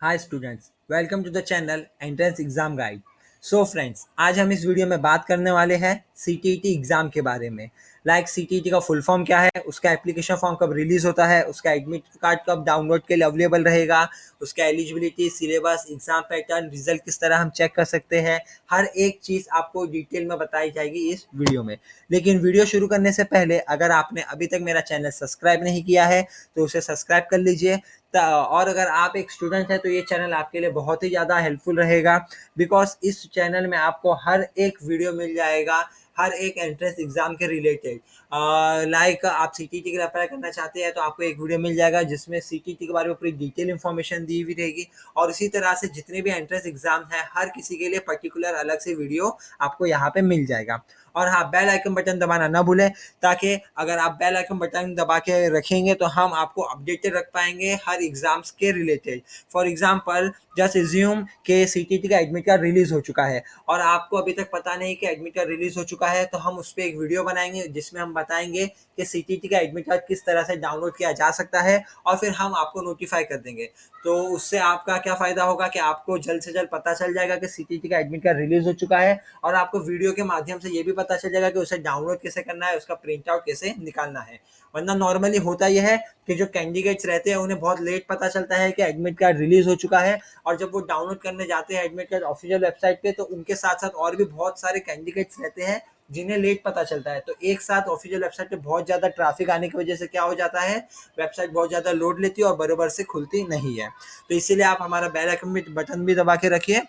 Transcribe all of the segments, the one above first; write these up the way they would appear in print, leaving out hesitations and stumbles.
Hi students, welcome to the channel entrance exam guide. So friends, आज हम इस video में बात करने वाले हैं सीटीईटी एग्जाम के बारे में। सीटीईटी का फुल फॉर्म क्या है, उसका एप्लीकेशन फॉर्म कब रिलीज होता है, उसका एडमिट कार्ड कब डाउनलोड के लिए अवेलेबल रहेगा, उसका eligibility, syllabus, exam pattern, result किस तरह हम चेक कर सकते हैं, हर एक चीज़ आपको डिटेल में बताई जाएगी इस वीडियो में। लेकिन वीडियो शुरू करने से पहले अगर आपने अभी तक मेरा चैनल सब्सक्राइब नहीं किया है तो उसे सब्सक्राइब कर लीजिए। और अगर आप एक स्टूडेंट हैं तो ये चैनल आपके लिए बहुत ही ज़्यादा हेल्पफुल रहेगा, बिकॉज इस चैनल में आपको हर एक वीडियो मिल जाएगा हर एक एंट्रेंस एग्जाम के रिलेटेड। आप सीटीटी के लिए अप्लाई करना चाहते हैं तो आपको एक वीडियो मिल जाएगा जिसमें सीटीटी के बारे में पूरी डिटेल इन्फॉर्मेशन दी हुई रहेगी, और इसी तरह से जितने भी एंट्रेंस एग्जाम है हर किसी के लिए पर्टिकुलर अलग से वीडियो आपको यहाँ पे मिल जाएगा। और हाँ, बेल आइकन बटन दबाना ना भूलें, ताकि अगर आप बेल आइकन बटन दबा के रखेंगे तो हम आपको अपडेटेड रख पाएंगे हर एग्जाम्स के related. For example, just assume के सीटीटी का एडमिट कार्ड रिलीज हो चुका है और आपको अभी तक पता नहीं कि एडमिट कार्ड रिलीज हो चुका है, तो हम उस पर एक वीडियो बनाएंगे जिसमें हम बताएंगे कि सीटीटी का एडमिट कार्ड किस तरह से डाउनलोड किया जा सकता है, और फिर हम आपको नोटिफाई कर देंगे। तो उससे आपका क्या फ़ायदा होगा कि आपको जल्द से जल्द पता चल जाएगा कि सीटीटी का एडमिट कार्ड रिलीज हो चुका है, और आपको वीडियो के माध्यम से ये भी पता चल जाएगा कि उसे डाउनलोड कैसे करना है, उसका प्रिंट आउट कैसे निकालना है। वरना नॉर्मली होता यह है कि जो कैंडिडेट्स रहते हैं उन्हें बहुत लेट पता चलता है कि एडमिट कार्ड रिलीज हो चुका है, और जब वो डाउनलोड करने जाते हैं एडमिट कार्ड ऑफिशियल वेबसाइट पे तो उनके साथ साथ और भी बहुत सारे कैंडिडेट्स रहते हैं जिन्हें लेट पता चलता है। तो एक साथ ऑफिशियल वेबसाइट पे बहुत ज़्यादा ट्रैफिक आने की वजह से क्या हो जाता है, वेबसाइट बहुत ज़्यादा लोड लेती है और बराबर से खुलती नहीं है। तो इसीलिए आप हमारा बेल आइकन बटन भी दबा के रखिए।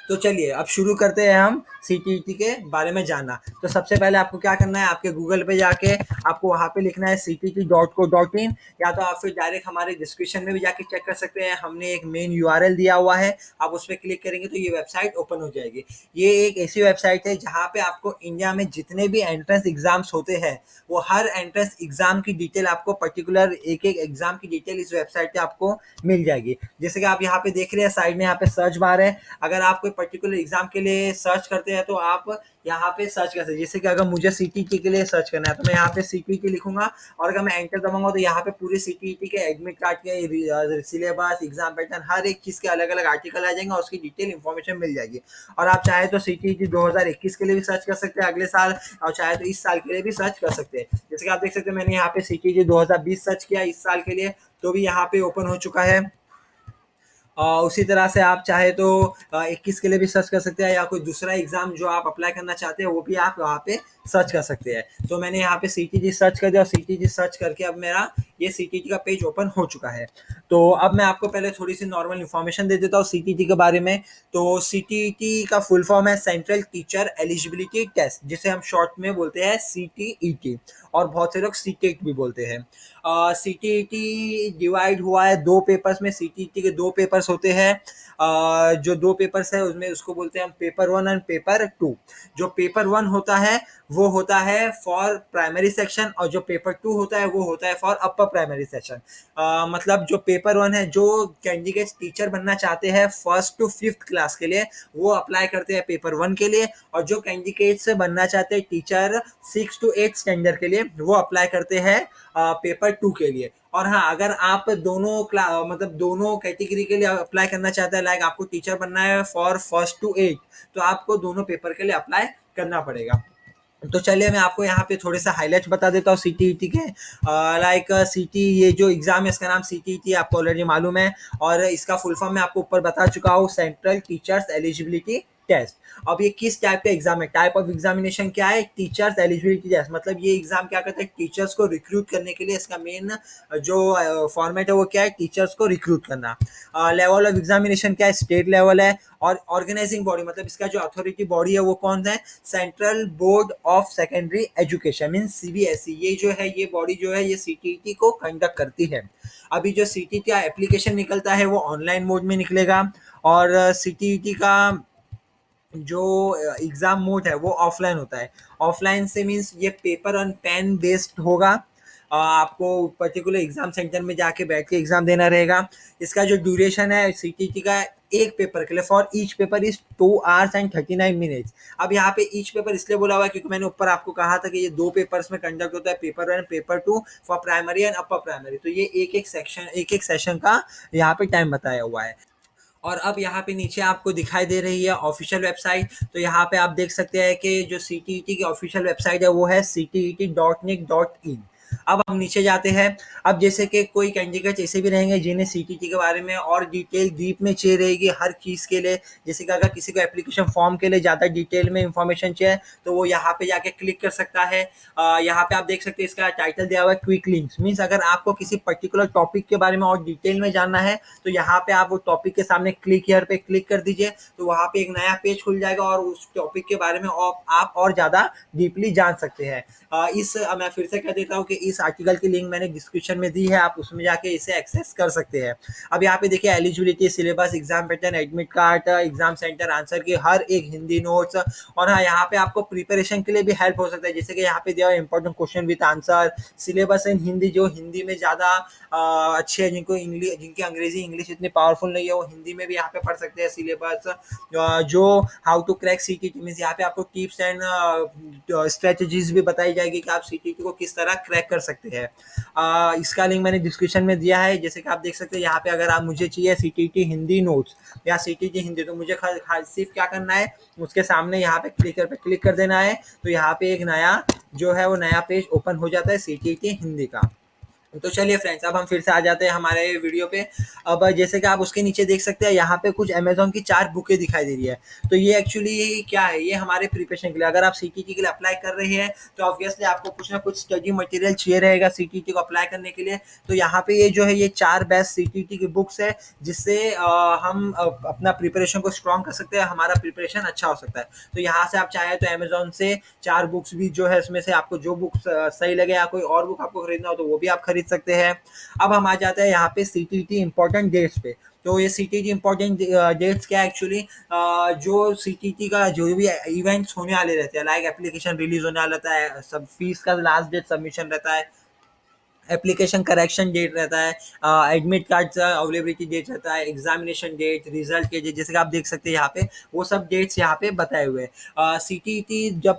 तो चलिए अब शुरू करते हैं हम सीटीईटी के बारे में जानना। तो सबसे पहले आपको क्या करना है, आपके गूगल पे जाके आपको वहाँ पे लिखना है ctt.co.in, या तो आप फिर डायरेक्ट हमारे डिस्क्रिप्शन में भी जाके चेक कर सकते हैं, हमने एक मेन यूआरएल दिया हुआ है। आप उस पर क्लिक करेंगे तो ये वेबसाइट ओपन हो जाएगी। ये एक ऐसी वेबसाइट है जहाँ पे आपको इंडिया में जितने भी एंट्रेंस एग्जाम्स होते हैं वो हर एंट्रेंस एग्जाम की डिटेल, आपको पर्टिकुलर एक एक एग्जाम की डिटेल इस वेबसाइट पे आपको मिल जाएगी। जैसे कि आप यहाँ पे देख रहे हैं साइड में यहाँ पे सर्च बार है। अगर आप कोई पर्टिकुलर एग्जाम के लिए सर्च करते हैं तो आप यहाँ पे सर्च कर सकते हैं। जैसे कि अगर मुझे सीटीटी के लिए सर्च करना है तो मैं यहाँ पे सीटीटी लिखूंगा, और अगर मैं एंटर दबाऊंगा तो यहाँ पे पूरे सीटीटी के एडमिट कार्ड के सिलेबस, एग्जाम पैटर्न, हर एक चीज़ के अलग अलग आर्टिकल आ जाएंगे और उसकी डिटेल इन्फॉर्मेशन मिल जाएगी। और आप चाहे तो सीटीटी 2021 के लिए भी सर्च कर सकते हैं अगले साल, और चाहे तो इस साल के लिए भी सर्च कर सकते हैं। जैसे कि आप देख सकते हैं मैंने यहाँ पे सीटीटी 2020 सर्च किया इस साल के लिए, तो भी यहाँ पे ओपन हो चुका है। उसी तरह से आप चाहे तो 21 के लिए भी सर्च कर सकते हैं, या कोई दूसरा एग्जाम जो आप अप्लाई करना चाहते हैं वो भी आप वहाँ पे सर्च कर सकते हैं। तो मैंने यहाँ पे सीटीजी सर्च कर दिया, और सीटीजी सर्च करके अब मेरा ये सीटीजी का पेज ओपन हो चुका है। तो अब मैं आपको पहले थोड़ी सी नॉर्मल इन्फॉर्मेशन दे देता हूँ सीटीजी के बारे में। तो सीटीईटी का फुल फॉर्म है सेंट्रल टीचर एलिजिबिलिटी टेस्ट, जिसे हम शॉर्ट में बोलते हैं सीटीईटी, और बहुत से लोग सीटेट भी बोलते हैं। सीटीईटी डिवाइड हुआ है दो पेपर्स में। सीटीईटी के दो पेपर्स होते हैं। जो दो पेपर्स है उसमें उसको बोलते हैं हम paper one and paper two. जो पेपर वन होता है वो होता है फॉर प्राइमरी सेक्शन, और जो पेपर टू होता है वो होता है फॉर अपर प्राइमरी सेक्शन। मतलब जो पेपर वन है, जो कैंडिडेट्स टीचर बनना चाहते हैं फर्स्ट टू फिफ्थ क्लास के लिए, वो अप्लाई करते हैं पेपर वन के लिए, और जो कैंडिडेट्स बनना चाहते हैं teacher six to eight standard के लिए, वो अप्लाई करते हैं पेपर टू के लिए। और हाँ, अगर आप दोनों मतलब दोनों कैटेगरी के लिए अप्लाई करना चाहते हैं, लाइक आपको टीचर बनना है फॉर फर्स्ट टू एट, तो आपको दोनों पेपर के लिए अप्लाई करना पड़ेगा। तो चलिए मैं आपको यहाँ पे थोड़े से हाईलाइट्स बता देता हूँ सीटीईटी के। सीटी, ये जो एग्जाम है इसका नाम सीटीईटी आपको ऑलरेडी मालूम है, और इसका फुल फॉर्म मैं आपको ऊपर बता चुका हूँ, सेंट्रल टीचर्स एलिजिबिलिटी टेस्ट। अब ये किस टाइप का एग्जाम है, टाइप ऑफ एग्जामिनेशन क्या है, टीचर्स एलिजिबिलिटी टेस्ट। मतलब ये एग्जाम क्या करता है, टीचर्स को रिक्रूट करने के लिए इसका मेन जो फॉर्मेट है वो क्या है, टीचर्स को रिक्रूट करना। लेवल ऑफ एग्जामिनेशन क्या है, स्टेट लेवल है। और ऑर्गेनाइजिंग बॉडी, मतलब इसका जो अथॉरिटी बॉडी है वो कौन है, central board of secondary education mean CBSE. ये जो है, ये बॉडी जो है ये सीटीईटी को कंडक्ट करती है। अभी जो सीटीईटी का एप्लीकेशन निकलता है वो ऑनलाइन मोड में निकलेगा, और सीटीईटी का जो एग्ज़ाम मोड है वो ऑफलाइन होता है। ऑफलाइन से मीन्स ये पेपर ऑन पेन बेस्ड होगा। आपको पर्टिकुलर एग्जाम सेंटर में जाके बैठ के एग्जाम देना रहेगा। इसका जो ड्यूरेशन है सीटीटी का, एक पेपर के लिए for each paper is 2 hours and 39 minutes। अब यहाँ पे ईच पेपर इसलिए बोला हुआ है क्योंकि मैंने ऊपर आपको कहा था कि ये 2 पेपर्स में कंडक्ट होता है, paper 1 paper 2 for primary and upper primary. तो ये एक एक सेशन का यहाँ पे टाइम बताया हुआ है। और अब यहाँ पे नीचे आपको दिखाई दे रही है ऑफिशियल वेबसाइट। तो यहाँ पे आप देख सकते हैं कि जो सीटीईटी की ऑफिशियल वेबसाइट है वो है ctet.nic.in। अब हम नीचे जाते हैं। अब जैसे कि कोई कैंडिडेट ऐसे भी रहेंगे जिन्हें सीटीटी के बारे में और डिटेल डीप में चाहिए रहेगी हर चीज़ के लिए। जैसे कि अगर किसी को एप्लीकेशन फॉर्म के लिए ज़्यादा डिटेल में इंफॉर्मेशन चाहिए तो वो यहाँ पे जाके क्लिक कर सकता है। यहाँ पे आप देख सकते हैं इसका टाइटल दिया हुआ है क्विक लिंक्स। मीन्स अगर आपको किसी पर्टिकुलर टॉपिक के बारे में और डिटेल में जानना है तो यहाँ पे आप वो टॉपिक के सामने क्लिक हियर पे क्लिक कर दीजिए, तो वहाँ पे एक नया पेज खुल जाएगा और उस टॉपिक के बारे में आप और ज़्यादा डीपली जान सकते हैं। मैं फिर से कह देता हूँ कि इस आर्टिकल की लिंक मैंने डिस्क्रिप्शन में दी है, आप उसमें जाके इसे एक्सेस कर सकते हैं। अब यहाँ पे देखिए eligibility, syllabus, exam pattern, admit card, exam centre, answer की हर एक हिंदी नोट्स। और हाँ, यहाँ पे आपको प्रिपरेशन के लिए भी हेल्प हो सकता है। जैसे कि यहाँ पे दिया important question with answer, syllabus in Hindi, जो हिंदी में ज़्यादा अच्छे हैं, जिनकी अंग्रेजी इंग्लिश इतनी पावरफुल नहीं है वो हिंदी में भी यहाँ पे पढ़ सकते हैं। सिलेबस जो how to crack CTET means यहाँ पे आपको टिप्स एंड स्ट्रेटजीज भी बताई जाएगी कि आप सीटीटी को किस तरह क्रैक कर सकते हैं। इसका लिंक मैंने डिस्क्रिप्शन में दिया है। जैसे कि आप देख सकते हैं यहाँ पे अगर आप मुझे चाहिए सीटीटी हिंदी नोट्स या सीटीटी हिंदी, तो मुझे सिर्फ क्या करना है, उसके सामने यहाँ पे क्लिक कर देना है। तो यहाँ पे एक नया जो है वो नया पेज ओपन हो जाता है सीटीटी हिंदी का। तो चलिए फ्रेंड्स, अब हम फिर से आ जाते हैं हमारे वीडियो पे। अब जैसे कि आप उसके नीचे देख सकते हैं यहाँ पे कुछ अमेजोन की 4 बुकें दिखाई दे रही है। तो ये एक्चुअली क्या है, ये हमारे प्रिपरेशन के लिए, अगर आप सीटीटी के लिए अप्लाई कर रहे हैं तो ऑब्वियसली आपको कुछ ना कुछ स्टडी मटेरियल चाहिए रहेगा सीटीटी को अप्लाई करने के लिए। तो यहाँ पे ये जो है ये 4 बेस्ट सीटीटी की बुक्स है जिससे हम अपना प्रिपरेशन को स्ट्रॉन्ग कर सकते हैं, हमारा प्रिपरेशन अच्छा हो सकता है। तो यहाँ से आप चाहे तो अमेजोन से 4 बुक्स भी जो है उसमें से आपको जो बुक्स सही लगे या कोई और बुक आपको खरीदना हो तो वो भी आप खरीद सकते हैं। अब हम आ जाते हैं यहाँ पे सीटीटी इंपॉर्टेंट डेट्स पे। तो ये सीटीटी इंपॉर्टेंट डेट्स क्या है एक्चुअली, जो सीटीटी का जो भी इवेंट्स होने वाले रहते हैं, लाइक एप्लीकेशन रिलीज होने वाला रहता है, सब फीस का लास्ट डेट सबमिशन रहता है, एप्लीकेशन करेक्शन डेट रहता है, एडमिट कार्ड का अवेलेबिलिटी डेट रहता है, एग्जामिनेशन डेट, रिजल्ट के डेट, जैसे कि आप देख सकते हैं यहाँ पे वो सब डेट्स यहाँ पे बताए हुए हैं। सीटीईटी जब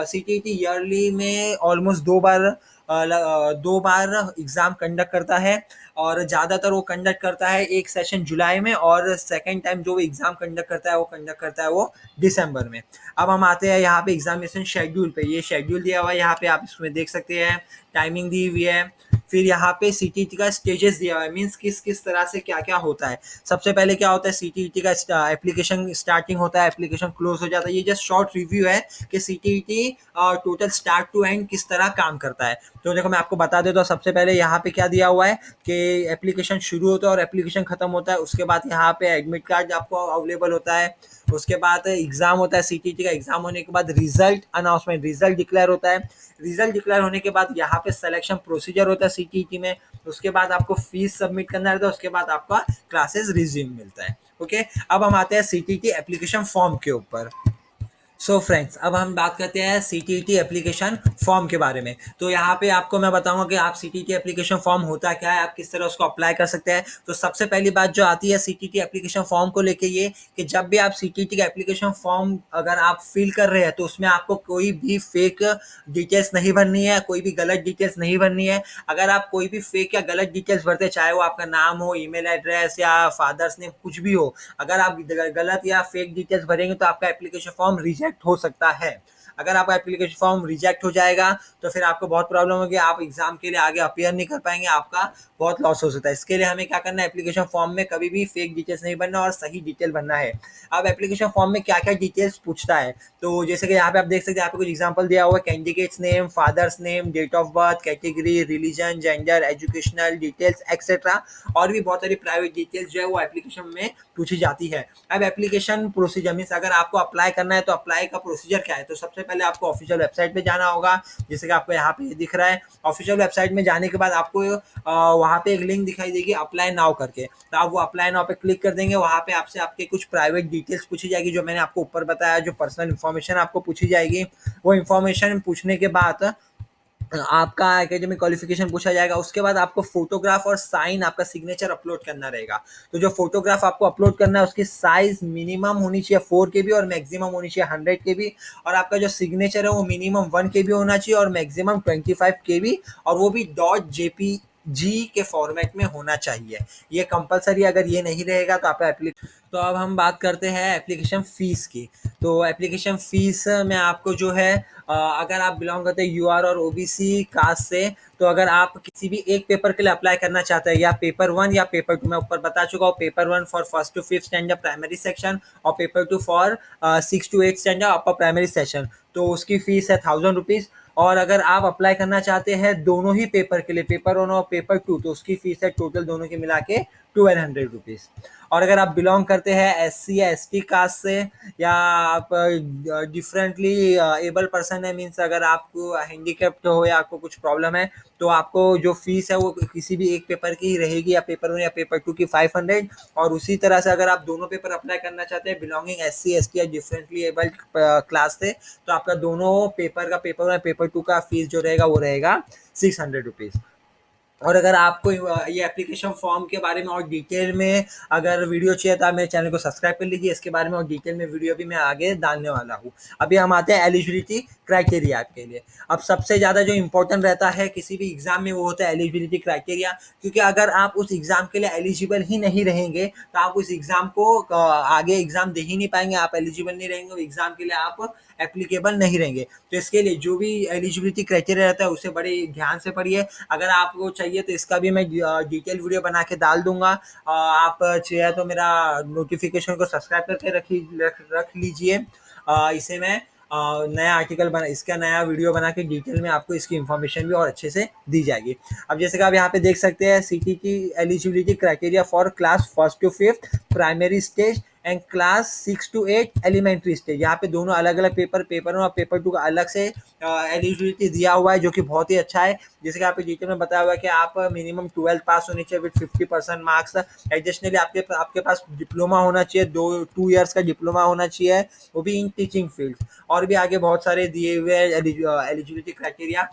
सीटीईटी ईयरली में ऑलमोस्ट 2 बार एग्ज़ाम कंडक्ट करता है और ज़्यादातर वो कंडक्ट करता है एक सेशन जुलाई में और सेकेंड टाइम जो एग्ज़ाम कंडक्ट करता है वो कंडक्ट करता है वो दिसंबर में। अब हम आते हैं यहाँ पे एग्जामिनेशन शेड्यूल पे। ये शेड्यूल दिया हुआ है यहाँ पे, आप इसमें देख सकते हैं, टाइमिंग दी हुई है। फिर यहाँ पे सीटीईटी का स्टेजेस दिया हुआ है, मीन्स किस किस तरह से क्या क्या होता है। सबसे पहले क्या होता है, सीटीईटी का एप्लीकेशन स्टार्टिंग होता है, एप्लीकेशन क्लोज हो जाता है। ये जस्ट शॉर्ट रिव्यू है कि CTET total start to end किस तरह काम करता है। तो देखो मैं आपको बता देता हूँ, सबसे पहले यहाँ पे क्या दिया हुआ है कि एप्लीकेशन शुरू होता है और एप्लीकेशन खत्म होता है। उसके बाद यहाँ पे एडमिट कार्ड आपको अवेलेबल होता है। उसके बाद एग्जाम होता है, सीटीटी का एग्जाम होने के बाद रिजल्ट अनाउंसमेंट, रिजल्ट डिक्लेयर होता है। रिजल्ट डिक्लेयर होने के बाद यहाँ पे सिलेक्शन प्रोसीजर होता है सीटीईटी में। उसके बाद आपको फीस सबमिट करना रहता है, उसके बाद आपका क्लासेस रिज्यूम मिलता है। ओके, अब हम आते हैं सीटीईटी एप्लीकेशन फॉर्म के ऊपर। सो फ्रेंड्स, अब हम बात करते हैं सीटीईटी एप्लीकेशन फॉर्म के बारे में। तो यहाँ पे आपको मैं बताऊंगा कि आप सीटीईटी एप्लीकेशन फॉर्म होता क्या है, आप किस तरह उसको अप्लाई कर सकते हैं। तो सबसे पहली बात जो आती है सीटीईटी एप्लीकेशन फॉर्म को लेके ये कि जब भी आप सीटीईटी का एप्लीकेशन फॉर्म अगर आप फिल कर रहे हैं तो उसमें आपको कोई भी फेक डिटेल्स नहीं भरनी है, कोई भी गलत डिटेल्स नहीं भरनी है। अगर आप कोई भी फेक या गलत डिटेल्स भरते, चाहे वो आपका नाम हो, ईमेल एड्रेस या फादर्स नेम कुछ भी हो, अगर आप गलत या फेक डिटेल्स भरेंगे तो आपका एप्लीकेशन फॉर्म रिजेक्ट हो सकता है। अगर आपका एप्लीकेशन फॉर्म रिजेक्ट हो जाएगा तो फिर आपको बहुत प्रॉब्लम होगी, आप एग्जाम के लिए आगे अपियर नहीं कर पाएंगे, आपका बहुत लॉस हो सकता है। इसके लिए हमें क्या करना है, एप्लीकेशन फॉर्म में कभी भी फेक डिटेल्स नहीं भरना और सही डिटेल भरना है। अब एप्लीकेशन फॉर्म में क्या क्या डिटेल्स पूछता है, तो जैसे कि यहाँ पे आप देख सकते हैं, यहाँ पे कुछ एग्जांपल दिया हुआ है, candidates name, father's name, date of birth, category, religion, gender, educational details etcetera, और भी बहुत सारी प्राइवेट डिटेल्स जो है वो एप्लीकेशन में पूछी जाती है। अब एप्लीकेशन प्रोसीजर मीन्स अगर आपको अप्लाई करना है तो अप्लाई का प्रोसीजर क्या है, तो सबसे पहले आपको ऑफिशियल वेबसाइट पे जाना होगा। जैसे कि आपको यहाँ पे दिख रहा है, ऑफिशियल वेबसाइट में जाने के बाद आपको वहाँ पे एक लिंक दिखाई देगी अप्लाई नाउ करके, तो आप वो अप्लाई नाउ पे क्लिक कर देंगे। वहाँ पे आपसे आपके कुछ प्राइवेट डिटेल्स पूछी जाएगी, जो मैंने आपको ऊपर बताया, जो पर्सनल इन्फॉर्मेशन आपको पूछी जाएगी। वो इन्फॉर्मेशन पूछने के बाद आपका एकेडमिक क्वालिफिकेशन पूछा जाएगा। उसके बाद आपको फोटोग्राफ और साइन आपका सिग्नेचर अपलोड करना रहेगा। तो जो फोटोग्राफ आपको अपलोड करना है उसकी साइज मिनिमम होनी चाहिए 4 KB और मैक्सिमम होनी चाहिए 100 KB। और आपका जो सिग्नेचर है वो मिनिमम 1 KB होना चाहिए और मैक्सिमम 25 KB, और वो भी .jpg के फॉर्मेट में होना चाहिए। ये कंपलसरी, अगर ये नहीं रहेगा तो आपका तो अब हम बात करते हैं एप्लीकेशन फ़ीस की। तो एप्लीकेशन फ़ीस में आपको जो है, अगर आप बिलॉन्ग करते हैं यूआर और ओबीसी कास्ट से, तो अगर आप किसी भी एक पेपर के लिए अप्लाई करना चाहते हैं, या पेपर 1 या पेपर 2, मैं ऊपर बता चुका हूँ, paper 1 for first to fifth standard primary section और paper 2 for 6 to 8 standard upper primary section, तो उसकी फ़ीस है 1000 रुपीज़। और अगर आप अप्लाई करना चाहते हैं दोनों ही पेपर के लिए, पेपर 1 और पेपर 2, तो उसकी फ़ीस है टोटल दोनों की मिला के 1200 रुपीज़। और अगर आप बिलोंग करते हैं एससी या एसटी कास्ट से, या आप डिफरेंटली एबल पर्सन है, मीन्स अगर आपको हैंडीकैप्ड हो या आपको कुछ प्रॉब्लम है, तो आपको जो फीस है वो किसी भी एक पेपर की ही रहेगी, या पेपर 1 या पेपर 2 की 500। और उसी तरह से अगर आप दोनों पेपर अप्लाई करना चाहते हैं बिलोंगिंग एससी एसटी या डिफरेंटली एबल्ड क्लास से, तो आपका दोनों पेपर का, पेपर 1 या पेपर 2 का फीस जो रहेगा वो रहेगा 600 रुपीज़। और अगर आपको ये एप्लीकेशन फॉर्म के बारे में और डिटेल में अगर वीडियो चाहिए तो आप मेरे चैनल को सब्सक्राइब कर लीजिए। इसके बारे में और डिटेल में वीडियो भी मैं आगे डालने वाला हूँ। अभी हम आते हैं एलिजिबिलिटी क्राइटेरिया आपके लिए। अब सबसे ज़्यादा जो इम्पोर्टेंट रहता है किसी भी एग्जाम में वो होता है एलिजिबिलिटी क्राइटेरिया, क्योंकि अगर आप उस एग्जाम के लिए एलिजिबल ही नहीं रहेंगे तो आप उस एग्जाम को आगे एग्जाम दे ही नहीं पाएंगे, आप एलिजिबल नहीं रहेंगे एग्जाम के लिए, आप एप्लीकेबल नहीं रहेंगे। तो इसके लिए जो भी एलिजिबिलिटी क्राइटेरिया रहता है उसे बड़े ध्यान से पढ़िए। अगर आपको चाहिए तो इसका भी मैं डिटेल वीडियो बना के डाल दूंगा। आप चाहिए तो मेरा नोटिफिकेशन को सब्सक्राइब करके रख लीजिए। इसे मैं नया आर्टिकल बना, इसका नया वीडियो बना के डिटेल में आपको इसकी इन्फॉर्मेशन भी और अच्छे से दी जाएगी। अब जैसे कि आप यहाँ पे देख सकते हैं सीटी की eligibility criteria for class first to fifth primary stage and class 6 to 8 elementary stage. यहाँ पे दोनों अलग अलग पेपर 1 और पेपर 2 का अलग से एलिजिबिलिटी दिया हुआ है, जो कि बहुत ही अच्छा है। जैसे कि आपको डिटेल में बताया हुआ है कि आप मिनिमम 12th पास होनी चाहिए विद 50% मार्क्स। एडिशनली आपके पास डिप्लोमा होना चाहिए, 2 ईयर्स का डिप्लोमा होना चाहिए, वो भी इन टीचिंग फील्ड। और भी आगे बहुत सारे दिए हुए एलिजिबिलिटी क्राइटेरिया,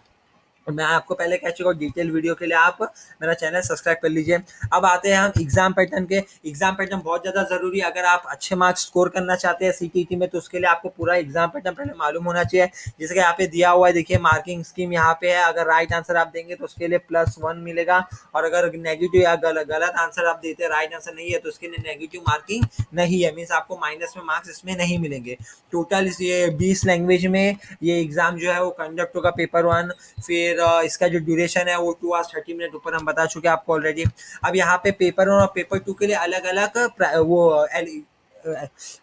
मैं आपको पहले कह चुका हूँ। डिटेल वीडियो के लिए आप मेरा चैनल सब्सक्राइब कर लीजिए। अब आते हैं हम एग्जाम पैटर्न के। एग्जाम पैटर्न बहुत ज़्यादा ज़रूरी है। अगर आप अच्छे मार्क्स स्कोर करना चाहते हैं सीटीईटी में, तो उसके लिए आपको पूरा एग्जाम पैटर्न पहले मालूम होना चाहिए। जैसे कि यहाँ पे दिया हुआ है, देखिए मार्किंग स्कीम यहाँ पे है। अगर राइट आंसर आप देंगे तो उसके लिए +1 मिलेगा, और अगर नेगेटिव या गलत आंसर आप देते हैं, राइट आंसर नहीं है, तो उसके लिए नेगेटिव मार्किंग नहीं है, मीन्स आपको माइनस में मार्क्स इसमें नहीं मिलेंगे। टोटल ये 20 लैंग्वेज में ये एग्जाम जो है वो कंडक्ट होगा, पेपर 1। फिर इसका जो ड्यूरेशन है वो 2 hours 30 minutes ऊपर हम बता चुके हैं आपको ऑलरेडी। अब यहाँ पे पेपर 1 और पेपर 2 के लिए अलग अलग वो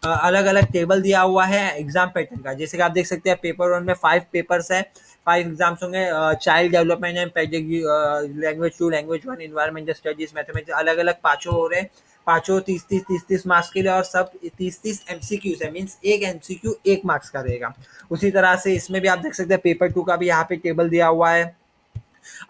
अलग अलग टेबल दिया हुआ है एग्जाम पैटर्न का। जैसे कि आप देख सकते हैं पेपर 1 में 5 पेपर्स है, 5 एग्जाम्स होंगे। Child development and pedagogy, language 2, language 1, environmental studies, mathematics, अलग अलग पाँचों हो रहे हैं। पाँचों 30-30 मार्क्स के लिए, और सब 30-30 MCQs है, मीन्स एक MCQ 1 मार्क्स का रहेगा। उसी तरह से इसमें भी आप देख सकते हैं पेपर 2 का भी यहाँ पे टेबल दिया हुआ है।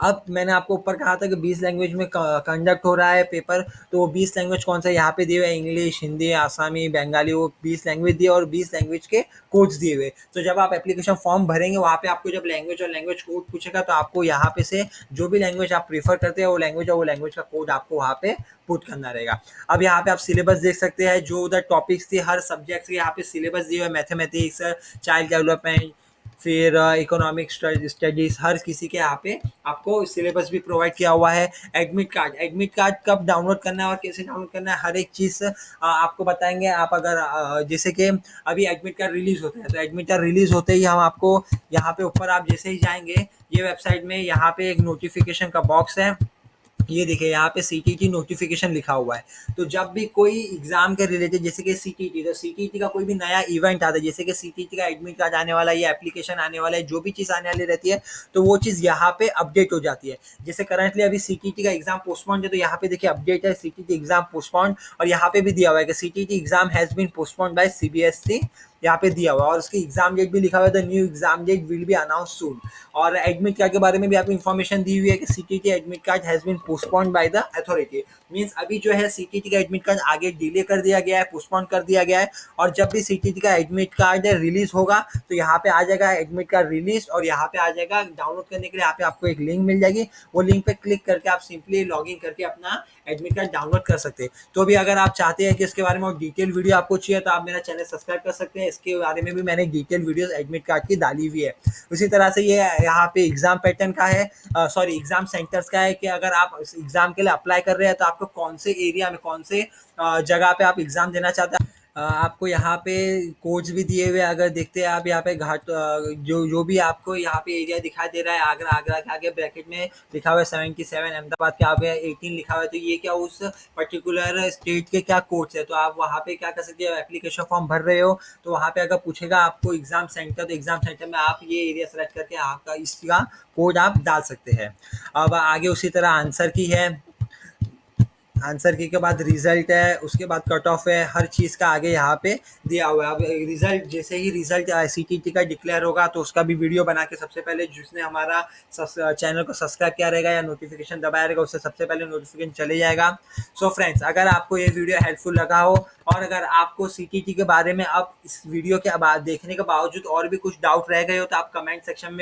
अब मैंने आपको ऊपर कहा था कि 20 लैंग्वेज में कंडक्ट हो रहा है पेपर, तो वो 20 लैंग्वेज कौन सा यहाँ पे दिए हुए हैं, इंग्लिश, हिंदी, आसामी, बंगाली, वो 20 लैंग्वेज दिए और 20 लैंग्वेज के कोड्स दिए हुए। तो जब आप एप्लीकेशन फॉर्म भरेंगे वहाँ पे आपको जब लैंग्वेज और लैंग्वेज कोड पूछेगा, तो आपको यहाँ पे से जो भी लैंग्वेज आप प्रीफर करते हैं वो लैंग्वेज और वो लैंग्वेज का कोड आपको वहाँ पे पुट करना रहेगा। अब यहाँ पे आप सिलेबस देख सकते हैं, जो उधर टॉपिक्स थी हर सब्जेक्ट के यहाँ पे सिलेबस दिए हुए, मैथमेटिक्स, चाइल्ड डेवलपमेंट, फिर इकोनॉमिक स्टडीज, हर किसी के यहाँ पे आपको सिलेबस भी प्रोवाइड किया हुआ है। एडमिट कार्ड कब डाउनलोड करना है और कैसे डाउनलोड करना है, हर एक चीज़ आपको बताएंगे। आप अगर जैसे कि अभी एडमिट कार्ड रिलीज होता है, तो एडमिट कार्ड रिलीज होते ही हम आपको यहाँ पे ऊपर आप जैसे ही जाएंगे ये वेबसाइट में, यहाँ पे एक नोटिफिकेशन का बॉक्स है, ये देखिए यहाँ पे सीटीटी नोटिफिकेशन लिखा हुआ है। तो जब भी कोई एग्जाम के रिलेटेड, जैसे कि सीटीटी, तो सीटीटी का कोई भी नया इवेंट आता है, जैसे कि सीटीटी का एडमिट कार्ड आने वाला है या एप्लीकेशन आने वाला है, जो भी चीज़ आने वाली रहती है, तो वो चीज़ यहाँ पे अपडेट हो जाती है। जैसे करंटली अभी सीटीटी का एग्जाम पोस्टपोन है, तो यहाँ पे देखिए अपडेट है सीटीटी एग्जाम पोस्टपोन, और यहाँ पे भी दिया हुआ है कि CTET exam has been postpone by CBSE यहाँ पे दिया हुआ है और उसकी एग्जाम डेट भी लिखा हुआ है, the new exam date will be announce soon. और एडमिट कार्ड के बारे में भी आपको इन्फॉर्मेशन दी हुई है कि CTET admit card has been postponed by the authority. Means अभी जो है सीटीटी का एडमिट कार्ड आगे डिले कर दिया गया है, पोस्टपोन कर दिया गया है। और जब भी सीटीटी का एडमिट कार्ड रिलीज होगा तो यहाँ पे आ जाएगा एडमिट कार्ड रिलीज, और यहाँ पे आ जाएगा डाउनलोड करने के लिए, यहाँ पे आपको एक लिंक मिल जाएगी। वो लिंक पे क्लिक करके आप सिंपली लॉग इन करके अपना एडमिट कार्ड डाउनलोड कर सकते हैं। तो भी अगर आप चाहते हैं कि इसके बारे में और डिटेल वीडियो आपको चाहिए तो आप मेरा चैनल सब्सक्राइब कर सकते हैं। इसके बारे में भी मैंने डिटेल वीडियो एडमिट कार्ड की डाली हुई है। उसी तरह से ये यहाँ पे एग्जाम पैटर्न का है, सॉरी एग्जाम सेंटर्स का है कि अगर आप इस एग्जाम के लिए अप्लाई कर रहे हैं तो आपको कौन से एरिया में, कौन से जगह पे आप एग्जाम देना चाहते हैं। आपको यहाँ पे कोड्स भी दिए हुए हैं। अगर देखते हैं आप यहाँ पे घाट जो भी आपको यहाँ पे एरिया दिखाई दे रहा है, आगरा, आगरा के आगे ब्रैकेट में लिखा हुआ है 77, अहमदाबाद के आगे 18 लिखा हुआ है, तो ये क्या उस पर्टिकुलर स्टेट के क्या कोड्स है। तो आप वहाँ पे क्या कर सकते हो, एप्लीकेशन फॉर्म भर रहे हो तो वहाँ पे अगर पूछेगा आपको एग्जाम सेंटर, तो एग्जाम सेंटर में आप ये एरिया सेलेक्ट करके आपका इसका कोड आप डाल सकते हैं। अब आगे उसी तरह आंसर की है, आंसर की के बाद रिजल्ट है, उसके बाद कट ऑफ है, हर चीज़ का आगे यहाँ पे दिया हुआ है। अब रिजल्ट, जैसे ही रिजल्ट सीटीटी का डिक्लेयर होगा तो उसका भी वीडियो बना के सबसे पहले जिसने हमारा चैनल को सब्सक्राइब किया रहेगा या नोटिफिकेशन दबाया रहेगा उससे सबसे पहले नोटिफिकेशन चले जाएगा। सो फ्रेंड्स, अगर आपको ये वीडियो हेल्पफुल लगा हो और अगर आपको सीटीटी के बारे में अब इस वीडियो के बाद देखने के बावजूद और भी कुछ डाउट रह गए हो तो आप कमेंट सेक्शन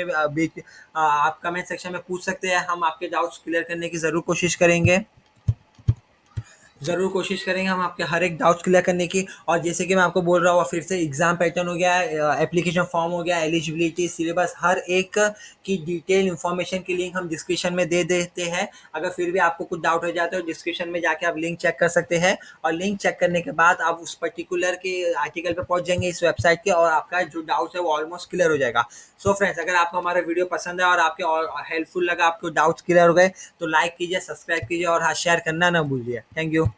में पूछ सकते हैं। हम आपके डाउट्स क्लियर करने की ज़रूर कोशिश करेंगे, ज़रूर कोशिश करेंगे हम आपके हर एक डाउट्स क्लियर करने की। और जैसे कि मैं आपको बोल रहा हूँ फिर से, एग्जाम पैटर्न हो गया, एप्लीकेशन फॉर्म हो गया, एलिजिबिलिटी, सिलेबस, हर एक की डिटेल इन्फॉर्मेशन की लिंक हम डिस्क्रिप्शन में दे देते हैं। अगर फिर भी आपको कुछ डाउट हो जाता है तो डिस्क्रिप्शन में जाके आप लिंक चेक कर सकते हैं, और लिंक चेक करने के बाद आप उस पर्टिकुलर के आर्टिकल पर पहुंच जाएंगे इस वेबसाइट के, और आपका जो डाउट है वो ऑलमोस्ट क्लियर हो जाएगा। सो फ्रेंड्स, अगर आपको हमारा वीडियो पसंद है और आपके और हेल्पफुल लगा, आपको डाउट्स क्लियर हो गए, तो लाइक कीजिए, सब्सक्राइब कीजिए और हाँ, शेयर करना ना भूलिए। Thank you.